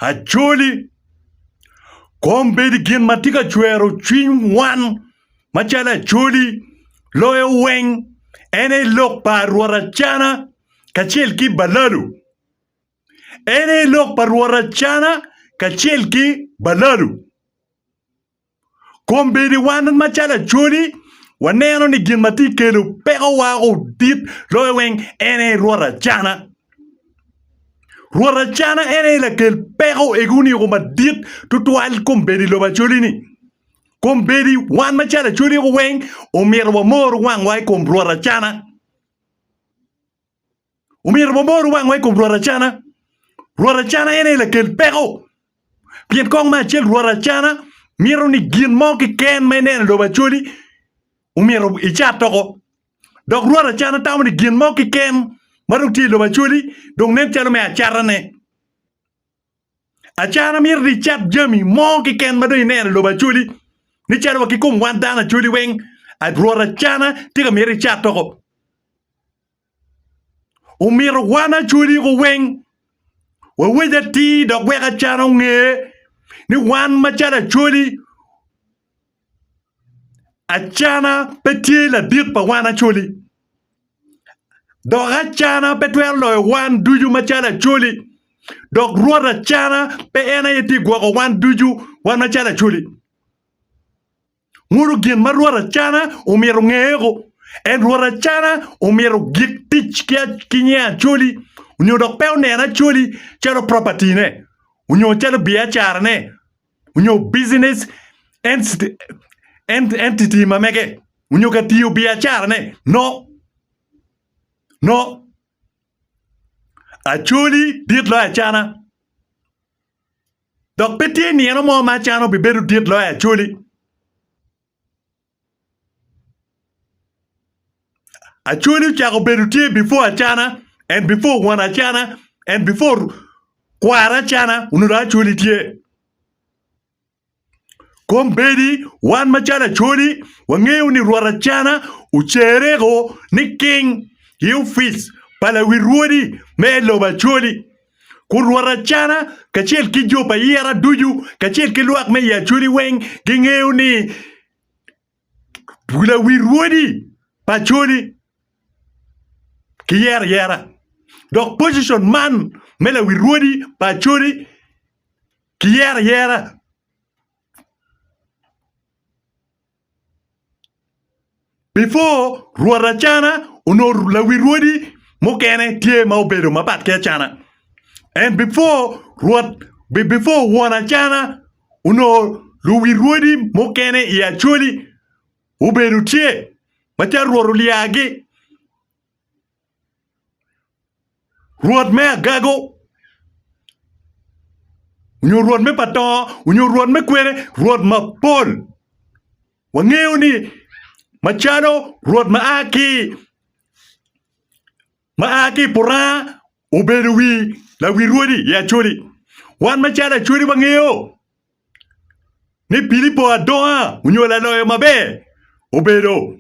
Acholi, kombe di gin matika chwero cwiny wan machala Acholi, loyo weng, ene lok parwar Acana, kachiel ki Balalu. Ene lok parwar Acana, kachiel ki Balalu. Kombe di wan machala Acholi, waneno ni gin mati kelo peko wako dit loyo weng, ene rwar Acana. Rwar Acana ene la kel peko eguni ko madit tutual kombedi lo Acholi ni. Kombedi wan machala Acholi ko weng umir wa mor wang wai kom rwar Acana. Umir wa mor wang wai kom rwar Acana. Rwar Acana ene la kel peko. Pien kong ma chel rwar Acana miro ni gin mo ki ken menen lo Acholi umiro ichatoko. Dok rwar Acana tamu ni gin mo ki ken maruk ti lo Acholi dong nem chalo me achara ne. Acana mir di chat jami mo ki ken mado inen lo Acholi. Ni chalo wa ki kum wan dan Acholi weng at rwar Acana tiga mir chat toko. Umir wan Acholi ko weng wa weda ti dok wek Acana nge ni wan machala Acholi. Acana peti la dit pa wan Acholi. Dok Acana pe twer lo wan duju machala Acholi. Dok rwar Acana pe ena yeti gwa ko wan duju wan machala Acholi. Nguru gin ma rwar Acana umiro ngego. En rwar Acana umiro gik tich kia kinye Acholi. Unyo dok pe unena Acholi chalo property ne. Unyo chalo biachara ne. Unyo business entity mameke. Unyo katiyo biachara ne. No. Acholi dit lo Acana. Dok peti ni ano mo Acana biberu dit lo Acholi. Acholi chako beru tie before Acana and before wan Acana and before cwer Acana unura Acholi tie. Kombedi wan machala Acholi wangeo ni rwar Acana ucherego ni king you fits pala wirwodi me lo Acholi. Kun rwar Acana kachiel ki jopa yera duju kachiel ki luak me ya Acholi weng gingeo ni pula wirwodi pa Acholi ki yera. Dok position man me la wirwodi pa Acholi ki yera. Before rwar Acana unor la wirwodi mokene tie ma obedo mapat ke Acana. And before wan Acana unor lu wirwodi mokene i Acholi obedo tie macha rwar liagi. Rwar me agago. Unyo rwar me pato, unyo rwar me kwere, rwar ma pol. Wangeo ni machado rwar maaki pura ubedu wi la wirwodi ya Acholi. Wan machado Acholi wangeo. Ni pilipo adoa unyo la loyo mabe ubedo.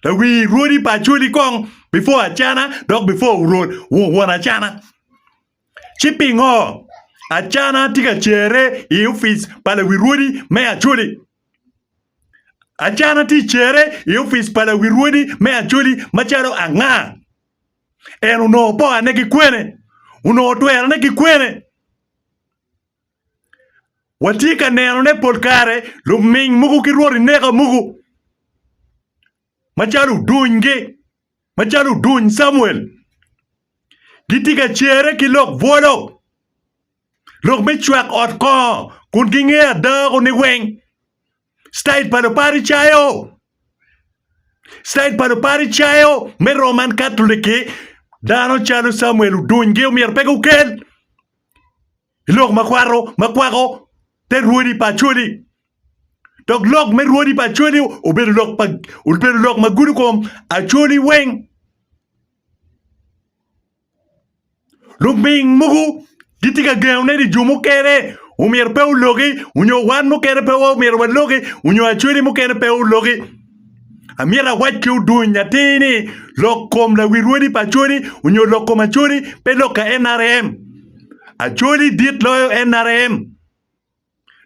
La wirwodi pa Acholi kong before Acana dok before wan Acana. Chipingo Acana tiga chere i office pala wirwodi me Acholi. Acana ti chere i office pala wirwodi me Acholi macharo anga. En uno po aneki kwene. Uno tuera neki kwene. Watika neno ne polkare luming mugu kirwori nega mugu. Machalu dunge. Machalu dun Samuel. Gitika chere ki lok vodo. Lok me chwak ot ko. Kun kinge ada kuni weng. Style pado pari chayo. Me Roman Catholic. Dano chalo Samuel dunge umir pego kel. Lok makwaro. Ten ruodi pa Acholi. Dok lok me ruodi pa Acholi. Uberu lok magudu kom Acholi weng. Luk ming mugu. Gitika gaune di jumu kere. Umir pe ulogi. Unyo wan mu kere pe umir wan logi. Unyo Acholi mu kere pe ulogi. Amira wachu du nyatini lokom la wirwedi pachori unyo lokom achori peloka NRM. Acholi dit loyo NRM.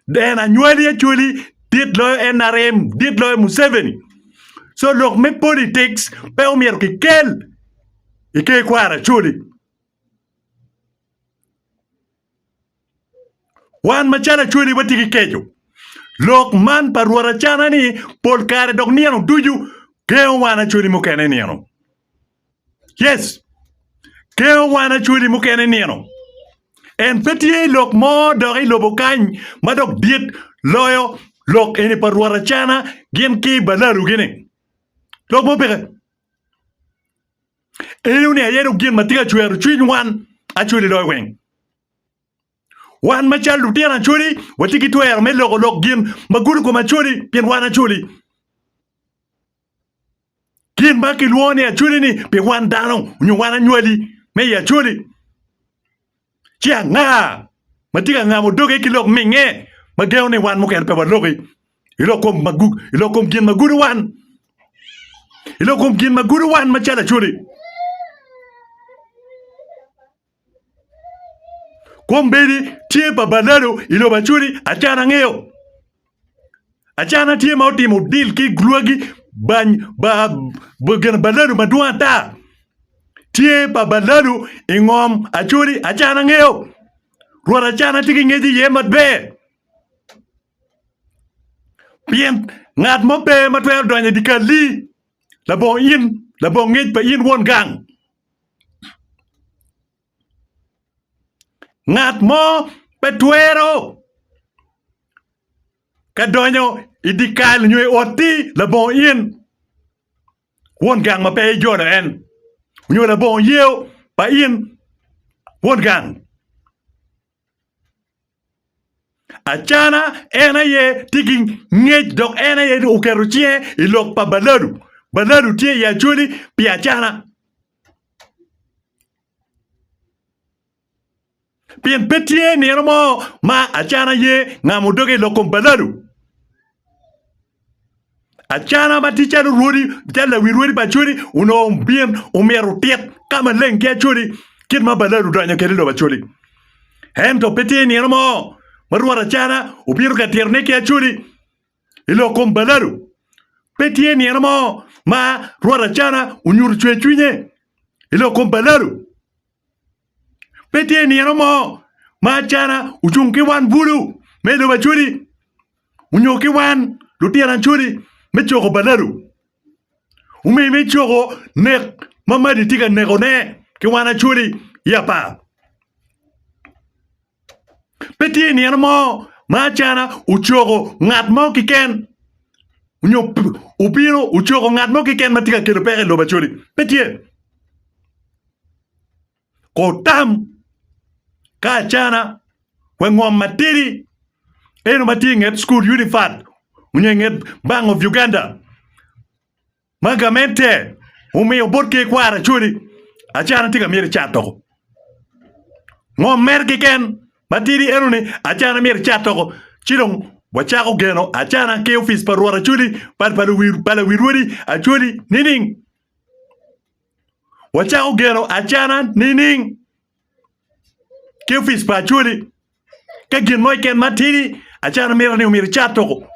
Den anywali acholi dit loyo NRM, dit loyo Museveni. So lok me politics pe umier ki kel. Ike kwara acholi. Wan machana chuli watiki kejo. Lok man paruara chana ni pol kare dok niano duju keo wana chuli mukene niano. Yes. Keo wana chuli mukene niano. En petie lok mo dori lobo kany madok diet loyo lok eni paruara chana gen ki Balalu gini. Lok mo peke. Eni uni ayeru gen matiga cwer chwin wan achuli loyo weng. Wan machal lutian acholi watiki tuer me lok gin maguru ko macholi pien wan acholi gin baki luone acholi ni pe wan dano nyu wan anywali me ya acholi chia nga matika nga modoge kilok minge mageo ni wan moken pe walogi ilokom gin maguru wan machal acholi Kombedi tie pa Balalu ilo bachuri Acana ngeo. Acana tie mauti mo deal ki gluagi bagan Balalu maduanta. Tie pa Balalu ingom achuri Acana ngeo. Ruara Acana tiki ngeji yemat be. Pien ngat mo be matwer doanya dikali. Labo ngej pa in won gang. Ngat mo petuero kadonyo idikal nywe oti la bon in won gang ma pe jodo en nywe la bon yeo pa in won gang Acana ena ye tiki ngej dok ena ye ukeruchie ilok pa Balalu tie ya chuli pi Acana Pien petie ni mo ma Acana ye ngamudoge lokom Balalu. Acana matichano rudi tela wirwedi bachuri uno bien umero tiet kama lenke achuri kid ma Balalu donya kerilo bachuri. Hento petie ni mo maruara Acana ubiru katerne ke achuri ilokom Balalu. Petie ni mo ma ruara Acana unyuru chwechwinye ilokom Balalu. Petie ni mo ma Acana uchunki wan bulu melo bachuri unyoki wan lutian churi mechoko Balalu mechoko nek mamadi tika negone ki wan churi yapa Petie ni mo ma Acana uchoko ngat mo kiken upino uchoko ngat mo kiken matika kero pere lo bachuri petie kotam ka Acana wengom matiri eno matinget school unified unyenget Bank of Uganda magamente umeo borke kwara churi Acana tika miri chatoko ngom merki ken matiri eno ni Acana miri chatoko chirong wachako geno Acana ke office paruara churi pala wirwedi achuri nining wachako geno Acana nining ke office pa churi ke gin moy ken matiri Acana mira ni umiri chatoko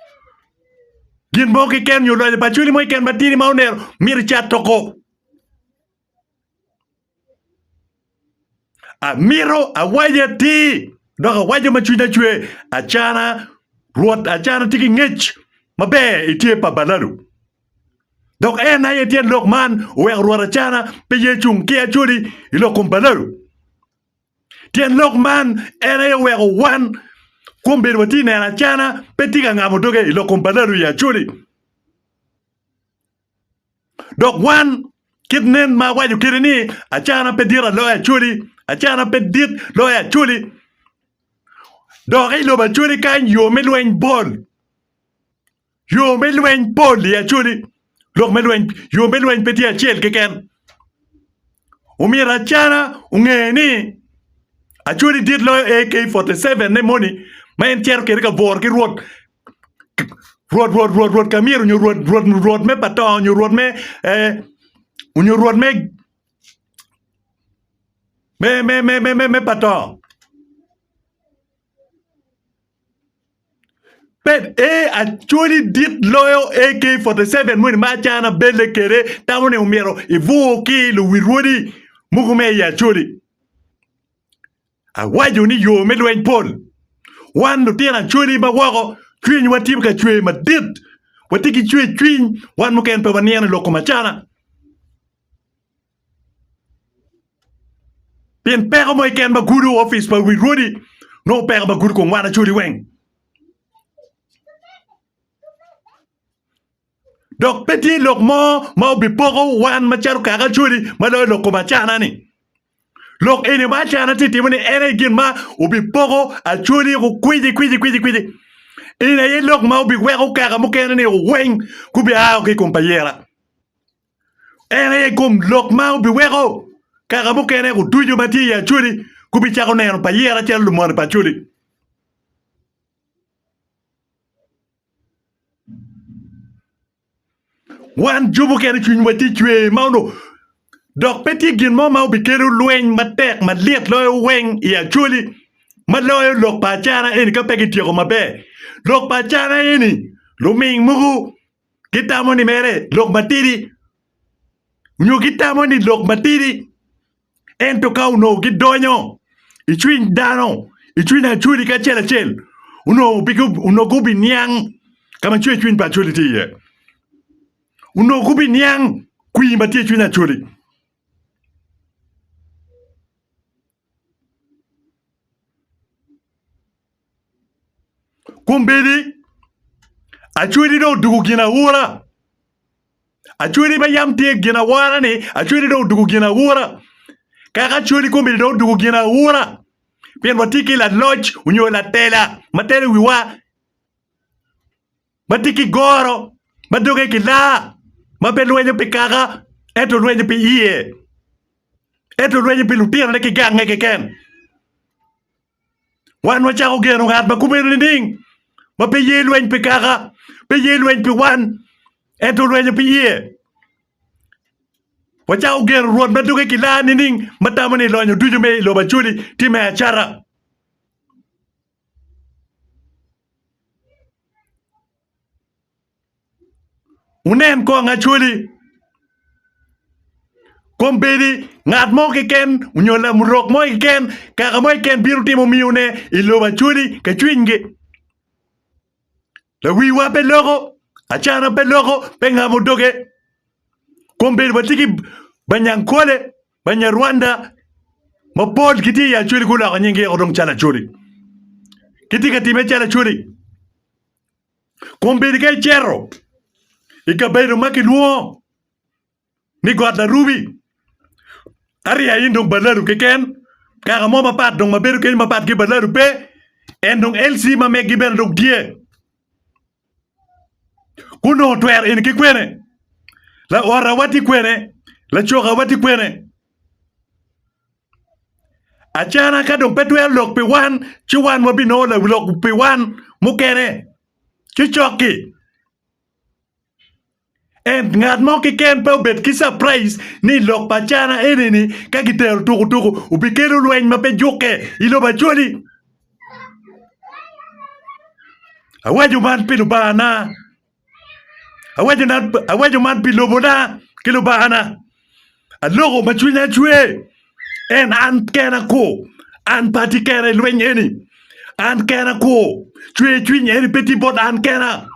gin moke ken yo lo pa churi moy ken matiri mauner miri chatoko a miro a waje ti doka waje machuina chwe Acana rwot Acana tiki ngech mabe itie pa Balalu dok ena ye tien lokman we ruara Acana pe ye chung ke achuri ilokom Balalu tien lokman ena ye we wan kombe wati na Acana petika ngamodoge ilokom Balalu ya churi dok wan kidnen ma waju kirini Acana pedira lo ya churi Acana pedit lo ya churi dok ilo ba churi kan yo melwen bol ya churi lok melwen peti achiel keken umira Acana ungeni achuri dit lo AK47 ne moni ma en tier kere ka bor ki ruot rwot kamir unyo rwot me pato unyo rwot me unyo rwot me pato but Acholi dit loyo AK-47 muni machana bele kere tamone umero ivuki lu wirwodi mugume ya Acholi awajo ni yo melwen pol wan do tena Acholi ba wako chwiny watim ka chwe madit watiki chwe chwiny wan muken pe waniana loko machana pien pego mo iken ba gudu office pa wirwodi no pego ba gudu ko wan Acholi weng dok peti lok mo bipoko wan macharo kaka Acholi malo loko machana ni lok ene machana titi mune ene gin ma ubipoko Acholi ko kwidi ina ye lok ma ubi weko kaka mukene ni weng kubi ke kompayera ene ye kum lok ma ubi weko kaka mukene ko tuju mati ya Acholi kubi chako neno payera chalo Lumone pa Acholi wan jubu kene chwiny wati chwe mauno dok peti gin mo ma ubi kero lweny matek maliet loyo weng ya Acholi maloyo lok pa Acana eni ka pegi tieko mabe lok pa Acana eni luming mugu kitamo ni mere lok matiri nyo kitamo ni lok matiri ento ka uno gidonyo ichwiny dano ichwiny Acholi ka chel uno gubi niang kama chwiny pa Acholi tiye uno gubi niang kui matie chwiny Acholi kumbedi Acholi do dugu gina wura Acholi ba yam tie gina wara ni Acholi do dugu gina wura kaka Acholi kumbedi do dugu gina wura pien watiki la lodge unyo la tela matele wiwa matiki goro madoge kila mabelwenyo pikaka eto lwenyo pi iye eto lwenyo pi lutira ne kigange keken wan wachako geno ngat makumeni ning mape ye lwenyo pikaka pe ye lwenyo pi wan eto lwenyo pi iye wachako geno ruot madoge kila ning matamani lonyo tujume lo Acholi time achara unen ko Acholi kombedi ngat mo kiken unyola murok mo kiken kaka mo kiken biru timo miune ilo Acholi ka chwinge la wiwa pe logo Acana pe logo pe ngamo doge kombedi batiki banyankole banyarwanda mapod kiti ya Acholi kula kanyenge odong chala Acholi kiti katime chala Acholi kombedi kay chero ikabedo makiluo ni god la ruby ari ayin dong Balalu keken kaka mo mapat dong maberu ken mapat ki Balalu pe endong LC ma megi ben dong die kuno twer en ki kwene la ora wati kwene la choka wati kwene Acana ka dong petwer lok pe wan chi wan mo bino la lok pe wan mukene chi choki en ngat mo kiken pe bet ki surprise ni lok pa Acana eni ka gitero tuku ubikero lweny mape juke ilo Acholi awajo man pilo bana awajo man pilo bona kilo bana alogo machwinya chwe en an kena ko an pati kena lweny eni an kena ko chwe chwinya eni peti bot an kena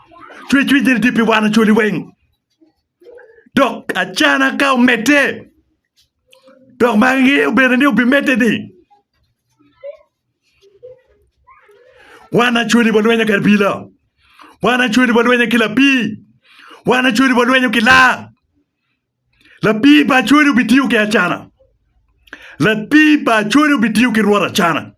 chwe chwinya tipi wana Acholi weng dok Acana ka umete dok mangi ubeni ubimete ni wana Acholi balwenya karbila wana Acholi balwenya kila pi wana Acholi balwenya kila la pi ba Acholi ubitiu ke Acana la pi ba Acholi ubitiu ke rwot Acana